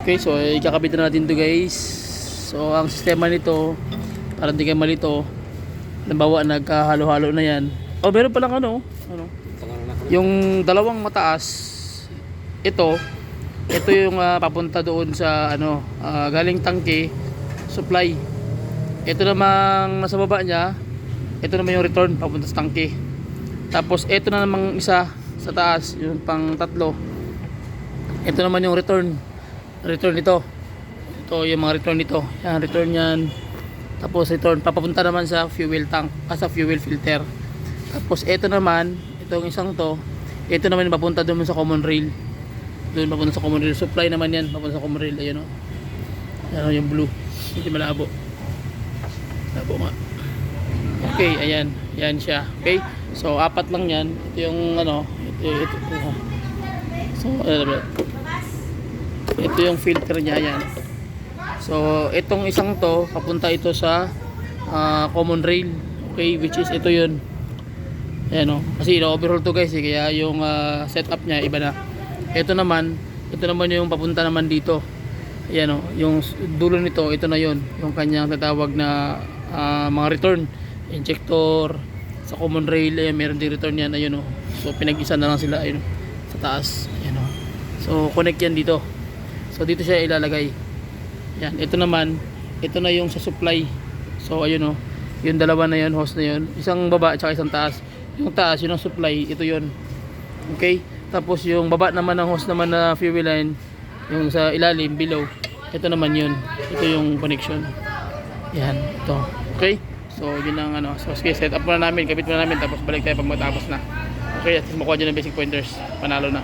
Okay, so ikakabit na natin to guys. So ang sistema nito, para hindi kayo malito, halimbawa nagkahalo-halo na yan. Oh, meron palang ano, yung dalawang mataas, ito yung papunta doon sa ano, galing tangke, supply. Ito namang nasa baba niya, ito naman yung return papunta sa tangke. Tapos ito na namang isa sa taas, yung pang tatlo. Ito naman yung return nito. Ito yung mga return nito. Yan, return yan. Tapos return papapunta naman sa fuel tank, sa fuel filter. Tapos ito naman, itong isang to, ito naman yung papunta doon sa common rail. Doon papunta sa common rail. Supply naman yan, papunta sa common rail. Ayun o. Yan o, yung blue. Hindi malabo. Labo nga. Okay, ayan. Yan siya. Okay. So, apat lang yan. Ito yung ano. Ito. So, ito yung filter niya. Yan. So, itong isang to, papunta ito sa common rail. Okay, which is ito yun. Ayan o. Kasi overhaul to guys. Kaya yung setup niya, iba na. Ito naman yung papunta naman dito. Ayan o. Yung dulo nito, ito na yun. Yung kanyang tatawag na mga return. Injector. Sa common rail, ayan, meron din return yan. Ayun o. So, pinag-isa na lang sila. Ayun o. Sa taas. Ayan o. So, connect yan dito. So, dito siya ilalagay. Yan. Ito naman, ito na yung sa supply. So, ayun o. Yung dalawa na yun, hose na yun. Isang baba at isang taas. Yung taas, yun ang supply. Ito yun. Okay? Tapos yung baba naman ng hose naman na fuel line, yung sa ilalim, below, ito naman yun. Ito yung connection. Yan, ito. Okay? So, yun ang ano. So, sige, set up muna namin, kabit muna namin, tapos balik tayo pag matapos na. Okay, at makuha dyan ng basic pointers. Panalo na.